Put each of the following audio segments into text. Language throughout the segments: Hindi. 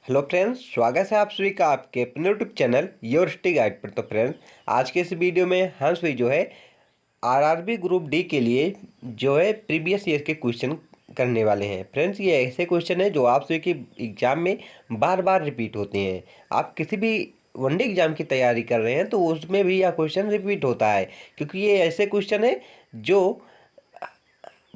हेलो फ्रेंड्स, स्वागत है आप सभी का आपके अपने YouTube channel your study guide पर। तो फ्रेंड्स, आज के इस वीडियो में हम सभी जो है आरआरबी ग्रुप डी के लिए जो है प्रीवियस ईयर के क्वेश्चन करने वाले हैं। फ्रेंड्स, ये ऐसे क्वेश्चन है जो आप सभी के एग्जाम में बार बार रिपीट होते हैं। आप किसी भी वनडे एग्जाम की तैयारी कर रहे हैं तो उसमें भी यह क्वेश्चन रिपीट होता है, क्योंकि ये ऐसे क्वेश्चन है जो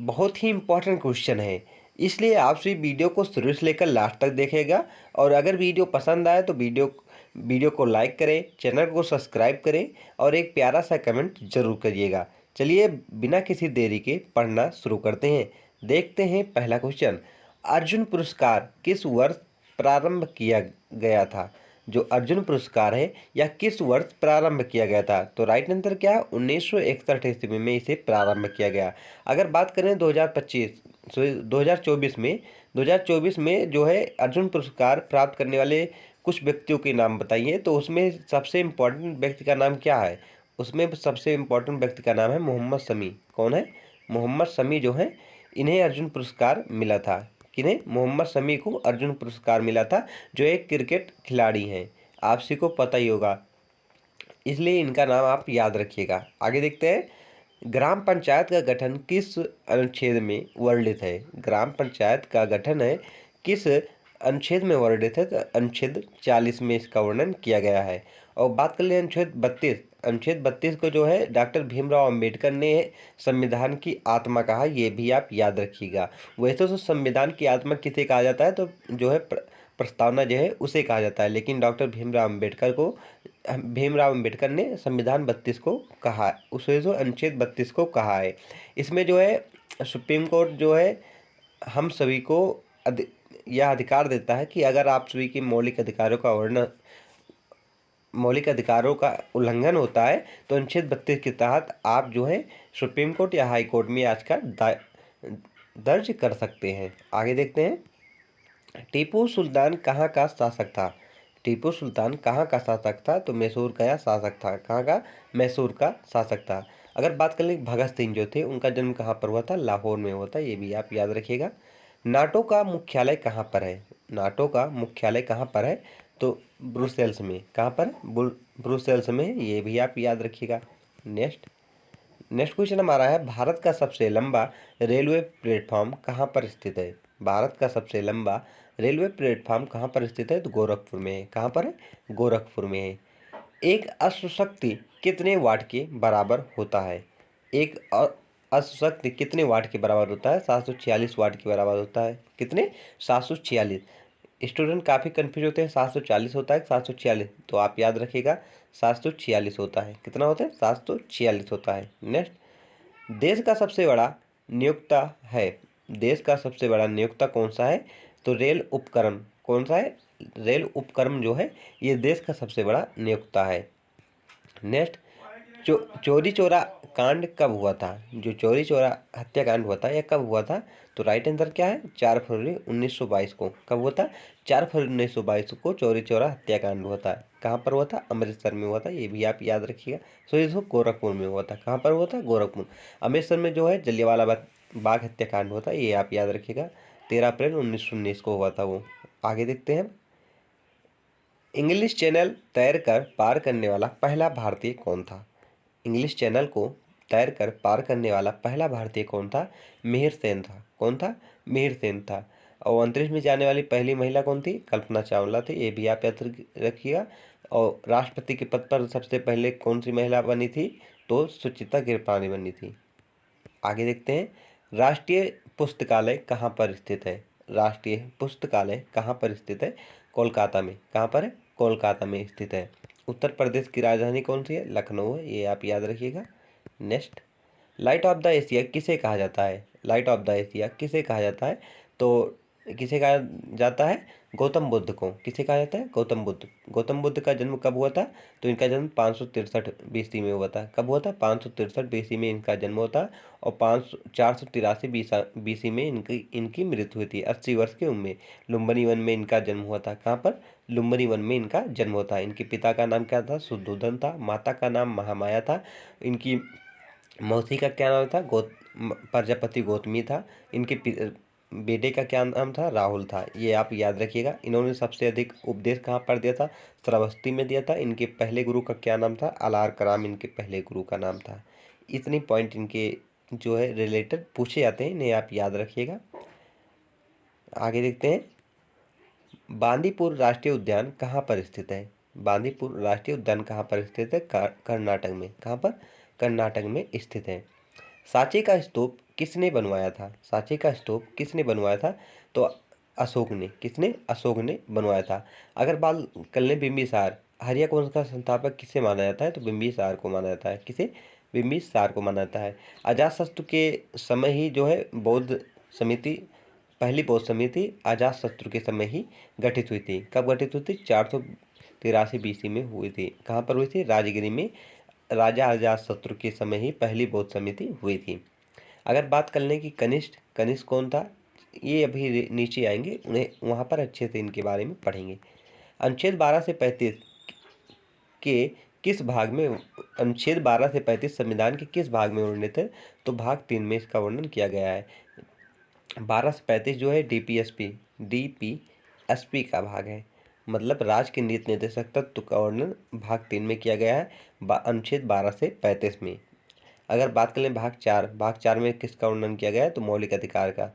बहुत ही इम्पोर्टेंट क्वेश्चन है। इसलिए आप सभी वीडियो को शुरू से लेकर लास्ट तक देखेगा। और अगर वीडियो पसंद आए तो वीडियो को लाइक करें, चैनल को सब्सक्राइब करें और एक प्यारा सा कमेंट जरूर करिएगा। चलिए बिना किसी देरी के पढ़ना शुरू करते हैं। देखते हैं पहला क्वेश्चन। अर्जुन पुरस्कार किस वर्ष प्रारंभ किया गया था? जो अर्जुन पुरस्कार है यह किस वर्ष प्रारंभ किया गया था? तो राइट आंसर क्या है? 1961 ईस्वी में इसे प्रारंभ किया गया। अगर बात करें 2024 में जो है अर्जुन पुरस्कार प्राप्त करने वाले कुछ व्यक्तियों के नाम बताइए। तो उसमें सबसे इम्पोर्टेंट व्यक्ति का नाम क्या है? उसमें सबसे इम्पोर्टेंट व्यक्ति का नाम है मोहम्मद शमी। कौन है? मोहम्मद शमी जो है, इन्हें अर्जुन पुरस्कार मिला था। किन्हें? मोहम्मद शमी को अर्जुन पुरस्कार मिला था, जो एक क्रिकेट खिलाड़ी हैं। आप सभी को पता ही होगा, इसलिए इनका नाम आप याद रखिएगा। आगे देखते हैं। ग्राम पंचायत का गठन किस अनुच्छेद में वर्णित है? ग्राम पंचायत का गठन है किस अनुच्छेद में वर्णित है? तो अनुच्छेद 40 में इसका वर्णन किया गया है। और बात कर ले अनुच्छेद 32 को जो है डॉक्टर भीमराव अंबेडकर ने संविधान की आत्मा कहा। ये भी आप याद रखिएगा। वैसे तो संविधान की आत्मा किसे कहा जाता है? तो जो है प्रस्तावना जो है उसे कहा जाता है, लेकिन डॉक्टर भीमराव अंबेडकर ने संविधान 32 को कहा, उसे जो अनुच्छेद 32 को कहा है। इसमें जो है सुप्रीम कोर्ट जो है हम सभी को यह अधिकार देता है कि अगर आप सभी के मौलिक अधिकारों का उल्लंघन होता है तो अनुच्छेद 32 के तहत आप जो है सुप्रीम कोर्ट या हाई कोर्ट में याचिका दर्ज कर सकते हैं। आगे देखते हैं। टीपू सुल्तान कहाँ का शासक था? टीपू सुल्तान कहाँ का शासक था? तो मैसूर का शासक था। कहाँ का? मैसूर का शासक था। अगर बात कर लें भगत सिंह जो थे, उनका जन्म कहाँ पर हुआ था? लाहौर में हुआ था। ये भी आप याद रखिएगा। नाटो का मुख्यालय कहाँ पर है? नाटो का मुख्यालय कहाँ पर है? तो ब्रुसेल्स में। कहाँ पर? ब्रुसेल्स में। ये भी आप याद रखिएगा। नेक्स्ट क्वेश्चन हमारा है, भारत का सबसे लंबा रेलवे प्लेटफॉर्म कहाँ पर स्थित है? भारत का सबसे लंबा रेलवे प्लेटफॉर्म कहाँ पर स्थित है? तो गोरखपुर में है। कहाँ पर है? गोरखपुर में है। एक अश्वशक्ति कितने वाट के बराबर होता है? एक अश्वशक्ति कितने वाट के बराबर होता है? 746 वाट के बराबर होता है। कितने? 746। स्टूडेंट काफ़ी कन्फ्यूज होते हैं, 740 होता है 746? तो आप याद रखिएगा 746 होता है। कितना होता है? 746 होता है। नेक्स्ट, देश का सबसे बड़ा नियोक्ता है। देश का सबसे बड़ा नियोक्ता कौन सा है? तो रेल उपक्रम। कौन सा है? रेल उपक्रम जो है ये देश का सबसे बड़ा नियोक्ता है। नेक्स्ट, चोरी चोरा कांड कब हुआ था? जो चोरी चोरा हत्याकांड हुआ था यह कब हुआ था? तो राइट आंसर क्या है? 4 फरवरी 1922 को। कब हुआ था? 4 फरवरी 1922 को चोरी चोरा हत्याकांड हुआ था। कहाँ पर हुआ था? अमृतसर में हुआ था। ये भी आप याद रखिएगा। सो इसको गोरखपुर में हुआ था। कहाँ पर हुआ था? गोरखपुर। अमृतसर में जो है जलियांवाला बाग हत्याकांड हुआ था। ये आप याद रखिएगा। 13 अप्रैल 1919 को हुआ था वो। आगे देखते हैं। इंग्लिश चैनल तैरकर पार करने वाला पहला भारतीय कौन था? इंग्लिश चैनल को तैरकर पार करने वाला पहला भारतीय कौन था? मिहिर सेन था। कौन था? मिहिर सेन था। और अंतरिक्ष में जाने वाली पहली महिला कौन थी? कल्पना चावला थी। ये भी आप याद रखिएगा। और राष्ट्रपति के पद पर सबसे पहले कौन सी महिला बनी थी? तो सुचित्रा कृपलानी बनी थी। आगे देखते हैं। राष्ट्रीय पुस्तकालय कहाँ पर स्थित है? राष्ट्रीय पुस्तकालय कहाँ पर स्थित है? कोलकाता में। कहाँ पर है? कोलकाता में स्थित है। उत्तर प्रदेश की राजधानी कौन सी है? लखनऊ है। ये आप याद रखिएगा। Next, light of the Asia किसे कहा जाता है? लाइट ऑफ द एशिया किसे कहा जाता है? तो किसे कहा जाता है? गौतम बुद्ध को। किसे कहा जाता है? गौतम बुद्ध। गौतम बुद्ध का जन्म कब हुआ था? तो इनका जन्म 563 BC में हुआ था। कब हुआ था? 563 BC में इनका जन्म हुआ था। और 483 BC में इनकी मृत्यु हुई थी 80 वर्ष की उम्र में। लुम्बिनी वन में इनका जन्म हुआ था। कहाँ पर? लुम्बिनी वन में इनका जन्म होता है। इनके पिता का नाम क्या था? शुद्धोधन था। माता का नाम महामाया था। इनकी मौसी का क्या नाम था? प्रजापति गौतमी था। इनके बेटे का क्या नाम था? राहुल था। ये आप याद रखिएगा। इन्होंने सबसे अधिक उपदेश कहाँ पर दिया था? श्रावस्ती में दिया था। इनके पहले गुरु का क्या नाम था? अलार कराम इनके पहले गुरु का नाम था। इतने पॉइंट इनके जो है रिलेटेड पूछे जाते हैं, इन्हें आप याद रखिएगा। आगे देखते हैं, बांदीपुर राष्ट्रीय उद्यान कहाँ पर स्थित है? बांदीपुर राष्ट्रीय उद्यान कहाँ पर स्थित है? कर्नाटक में। कहाँ पर? कर्नाटक में स्थित है। सांची का स्तूप किसने बनवाया था? सांची का स्तूप किसने बनवाया था? तो अशोक ने। किसने? अशोक ने बनवाया था। अगर बात कर लें बिंबिसार, हरिया वंश का संस्थापक किसे माना जाता है? तो बिंबिसार को माना जाता है। किसे? बिंबिसार को माना जाता है। अजातशत्रु के समय ही जो है बौद्ध समिति, पहली बौद्ध समिति अजातशत्रु के समय ही गठित हुई थी। कब गठित हुई थी? 483 BC में हुई थी। कहाँ पर हुई थी? राजगिरी में राजा अजातशत्रु के समय ही पहली बौद्ध समिति हुई थी। अगर बात कर लें कि कनिष्क, कनिष्क कौन था? ये अभी नीचे आएंगे, उन्हें वहाँ पर अच्छे से इनके बारे में पढ़ेंगे। अनुच्छेद 12 से 35 के किस भाग में, अनुच्छेद 12 से 35 संविधान के किस भाग में वर्णित है? तो भाग 3 में इसका वर्णन किया गया है। 12 से 35 जो है डीपीएसपी का भाग है, मतलब राज्य के नीति निर्देशक तत्व का वर्णन भाग 3 में किया गया है, अनुच्छेद 12 से 35 में। अगर बात करें भाग 4, भाग 4 में किसका वर्णन किया गया है? तो मौलिक अधिकार का।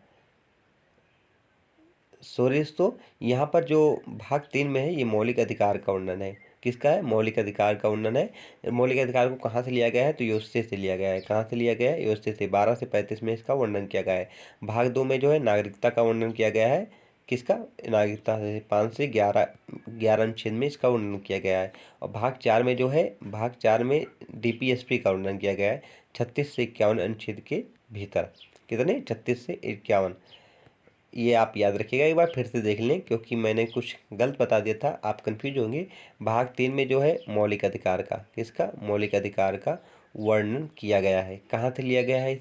सुरेश, तो यहाँ पर जो भाग 3 में है ये मौलिक अधिकार का वर्णन है। किसका है? मौलिक अधिकार का वर्णन है। मौलिक अधिकार को कहाँ से लिया गया है? तो योस्से से लिया गया है। कहाँ से लिया गया है? योस्से से। 12 से 35 में इसका वर्णन किया गया है। भाग 2 में जो है नागरिकता का वर्णन किया गया है। किसका? नागरिकता से 5 से 11 अनुच्छेद में इसका वर्णन किया गया है। और भाग 4 में जो है, भाग 4 में डीपीएसपी का वर्णन किया गया है 36 से 51 अनुच्छेद के भीतर। कितने? 36 से 51। ये आप याद रखिएगा, एक बार फिर से देख लें क्योंकि मैंने कुछ गलत बता दिया था, आप कंफ्यूज होंगे। भाग 3 में जो है मौलिक अधिकार का, किसका? मौलिक अधिकार का वर्णन किया गया है। कहाँ से लिया गया है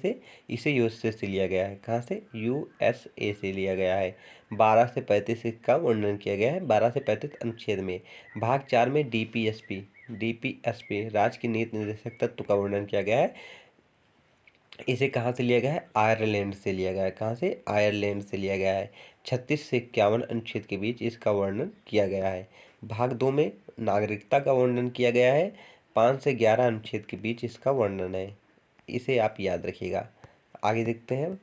इसे यूएसए से लिया गया है। कहाँ से? यूएसए से लिया गया है। 12 से 35 का वर्णन किया गया है, 12 से 35 अनुच्छेद में। भाग 4 में डीपीएसपी राज्य की नीति निर्देशक तत्व का वर्णन किया गया है। इसे कहाँ से लिया गया है? आयरलैंड से लिया गया है। कहाँ से? आयरलैंड से लिया गया है। 36 से 51 अनुच्छेद के बीच इसका वर्णन किया गया है। भाग 2 में नागरिकता का वर्णन किया गया है। 5 से 11 अनुच्छेद के बीच इसका वर्णन है। इसे आप याद रखिएगा। आगे देखते हैं,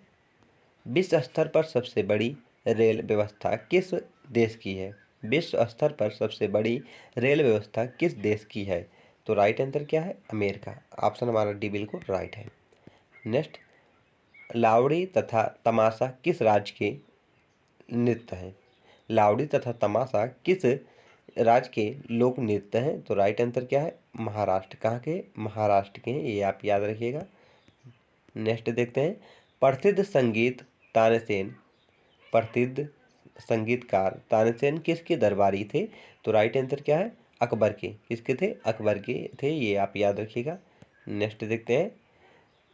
विश्व स्तर पर सबसे बड़ी रेल व्यवस्था किस देश की है? विश्व स्तर पर सबसे बड़ी रेल व्यवस्था किस देश की है? तो राइट आंसर क्या है? अमेरिका। ऑप्शन हमारा डी बिल्कुल राइट है। नेक्स्ट, लावड़ी तथा तमाशा किस राज्य के नृत्य हैं? लावड़ी तथा तमाशा किस राज्य के लोक नृत्य हैं? तो राइट आंसर क्या है? महाराष्ट्र। कहाँ के? महाराष्ट्र के हैं, ये आप याद रखिएगा। नेक्स्ट देखते हैं, प्रसिद्ध संगीत तानसेन, प्रसिद्ध संगीतकार तानसेन किसके दरबारी थे? तो राइट आंसर क्या है? अकबर के। किसके थे? अकबर के थे, ये आप याद रखिएगा। नेक्स्ट देखते हैं,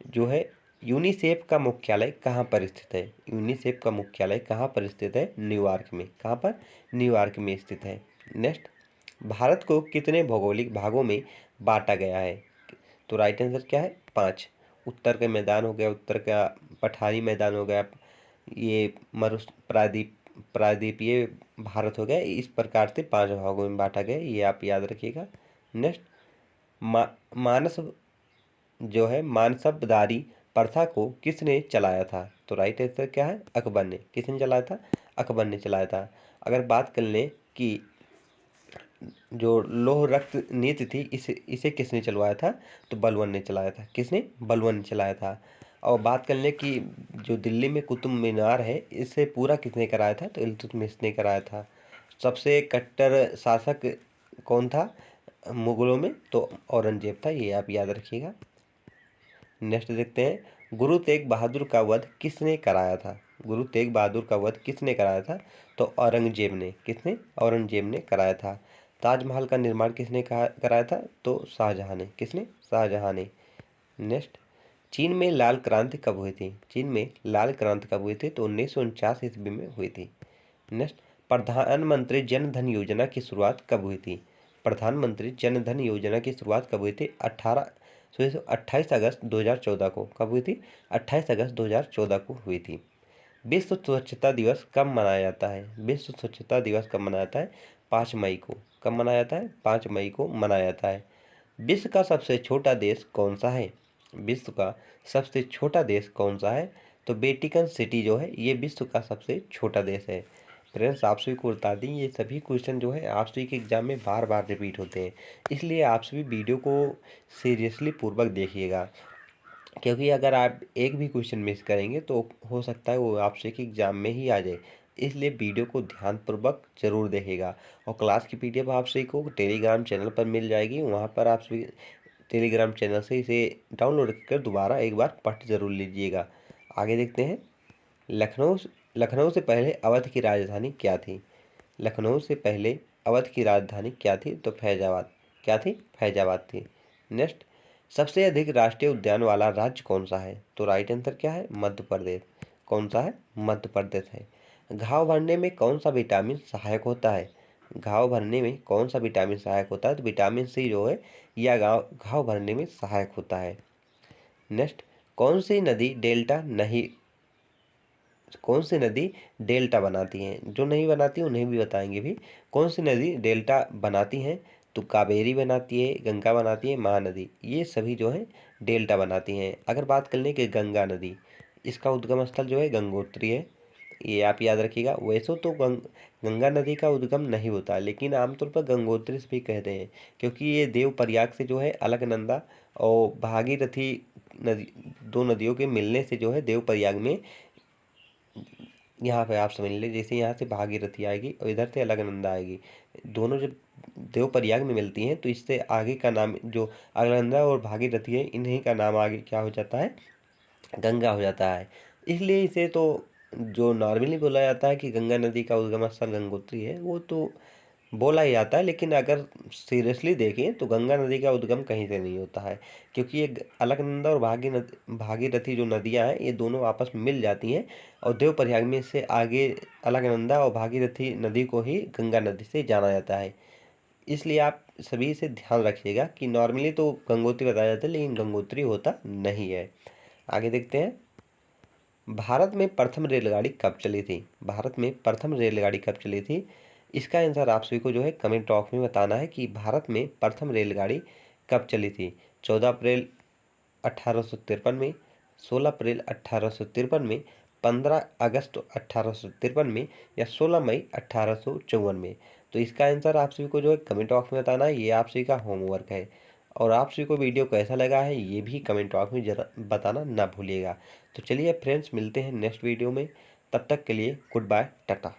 जो है यूनिसेफ का मुख्यालय कहाँ पर स्थित है? यूनिसेफ का मुख्यालय कहाँ पर स्थित है? न्यूयॉर्क में। कहाँ पर? न्यूयॉर्क में स्थित है। नेक्स्ट, भारत को कितने भौगोलिक भागों में बांटा गया है? तो राइट आंसर क्या है? 5। उत्तर का मैदान हो गया, उत्तर का पठारी मैदान हो गया, ये मरु प्रायद्वीपीय भारत हो गया। इस प्रकार से 5 भागों में बांटा गया, ये आप याद रखिएगा। नेक्स्ट, मानस जो है मानसबदारी प्रथा को किसने चलाया था? तो राइट आंसर क्या है? अकबर ने। किसने चलाया था? अकबर ने चलाया था। अगर बात कर लें कि जो लौह रक्त नीति थी, इसे किसने चलवाया था? तो बलबन ने चलाया था। किसने? बलबन ने चलाया था। और बात कर लें कि जो दिल्ली में कुतुब मीनार है, इसे पूरा किसने कराया था? तो इल्तुतमिश ने कराया था। सबसे कट्टर शासक कौन था मुगलों में? तो औरंगजेब था, ये आप याद रखिएगा। नेक्स्ट देखते हैं, गुरु तेग बहादुर का वध किसने कराया था? गुरु तेग बहादुर का वध किसने कराया था? तो औरंगजेब ने। किसने? औरंगजेब ने कराया था। ताजमहल का निर्माण किसने कराया था? तो शाहजहां ने। किसने? शाहजहां ने। नेक्स्ट, चीन में लाल क्रांति कब हुई थी? चीन में लाल क्रांति कब हुई थी? तो 1949 ईस्वी में हुई थी। नेक्स्ट, प्रधानमंत्री जन धन योजना की शुरुआत कब हुई थी? प्रधानमंत्री जन धन योजना की शुरुआत कब हुई थी? 28 अगस्त 2014 को। कब हुई थी? 28 अगस्त 2014 को हुई थी। विश्व स्वच्छता दिवस कब मनाया जाता है? विश्व स्वच्छता दिवस कब मनाया जाता है? 5 मई को। कब मनाया जाता है? 5 मई को मनाया जाता है। विश्व का सबसे छोटा देश कौन सा है? विश्व का सबसे छोटा देश कौन सा है? तो वेटिकन सिटी जो है ये विश्व का सबसे छोटा देश है। फ्रेंड्स, आप सभी को बता दें, ये सभी क्वेश्चन जो है आप सभी के एग्जाम में बार बार रिपीट होते हैं, इसलिए आप सभी वीडियो को सीरियसली पूर्वक देखिएगा, क्योंकि अगर आप एक भी क्वेश्चन मिस करेंगे तो हो सकता है वो आपसे के एग्जाम में ही आ जाए। इसलिए वीडियो को ध्यानपूर्वक जरूर देखिएगा। और क्लास की पीडीएफ आप सभी को टेलीग्राम चैनल पर मिल जाएगी, वहाँ पर आप सभी टेलीग्राम चैनल से इसे डाउनलोड कर दोबारा एक बार पढ़ जरूर लीजिएगा। आगे देखते हैं। लखनऊ से पहले अवध की राजधानी क्या थी? लखनऊ से पहले अवध की राजधानी क्या थी? तो फैजाबाद। क्या थी? फैजाबाद थी। नेक्स्ट, सबसे अधिक राष्ट्रीय उद्यान वाला राज्य कौन सा है? तो राइट आंसर क्या है? मध्य प्रदेश। कौन सा है? मध्य प्रदेश है। घाव भरने में कौन सा विटामिन सहायक होता है? घाव भरने में कौन सा विटामिन सहायक होता है? तो विटामिन सी जो है यह घाव भरने में सहायक होता है। नेक्स्ट, कौन सी नदी डेल्टा बनाती हैं? जो नहीं बनाती उन्हें भी बताएंगे भी। कौन सी नदी डेल्टा बनाती हैं? तो कावेरी बनाती है, गंगा बनाती है, महानदी, ये सभी जो है डेल्टा बनाती हैं। अगर बात कर लें कि गंगा नदी, इसका उद्गम स्थल जो है गंगोत्री है, ये आप याद रखिएगा। वैसे तो गंगा नदी का उद्गम नहीं होता, लेकिन आमतौर पर गंगोत्री से भी कहते हैं, क्योंकि ये देव प्रयाग से जो है अलकनंदा और भागीरथी नदी, दो नदियों के मिलने से जो है देव प्रयाग में, यहाँ पे आप समझ लीजिए जैसे यहाँ से भागीरथी आएगी और इधर से अलकनंदा आएगी, दोनों जब देव प्रयाग में मिलती हैं तो इससे आगे का नाम जो अलकनंदा और भागीरथी है, इन्हीं का नाम आगे क्या हो जाता है? गंगा हो जाता है। इसलिए इसे तो जो नॉर्मली बोला जाता है कि गंगा नदी का उद्गम स्थल गंगोत्री है, वो तो बोला ही जाता है, लेकिन अगर सीरियसली देखें तो गंगा नदी का उद्गम कहीं से नहीं होता है, क्योंकि ये अलकनंदा और भागीरथी जो नदियां हैं ये दोनों आपस में मिल जाती हैं और देव प्रयाग में से आगे अलकनंदा और भागीरथी नदी को ही गंगा नदी से जाना जाता है। इसलिए आप सभी से ध्यान रखिएगा कि नॉर्मली तो गंगोत्री बताया जाता है, लेकिन गंगोत्री होता नहीं है। आगे देखते हैं। भारत में प्रथम रेलगाड़ी कब चली थी? भारत में प्रथम रेलगाड़ी कब चली थी? इसका आंसर आप सभी को जो है कमेंट बॉक्स में बताना है कि भारत में प्रथम रेलगाड़ी कब चली थी। 14 अप्रैल 1853 में, 16 अप्रैल 1853 में, 15 अगस्त 1853 में, या 16 मई 1854 में। तो इसका आंसर आप सभी को जो है कमेंट बॉक्स में बताना है, ये आप सभी का होमवर्क है। और आप सभी को वीडियो कैसा लगा है ये भी कमेंट बॉक्स में जरा बताना ना भूलिएगा। तो चलिए फ्रेंड्स, मिलते हैं नेक्स्ट वीडियो में, तब तक के लिए गुड बाय, टाटा।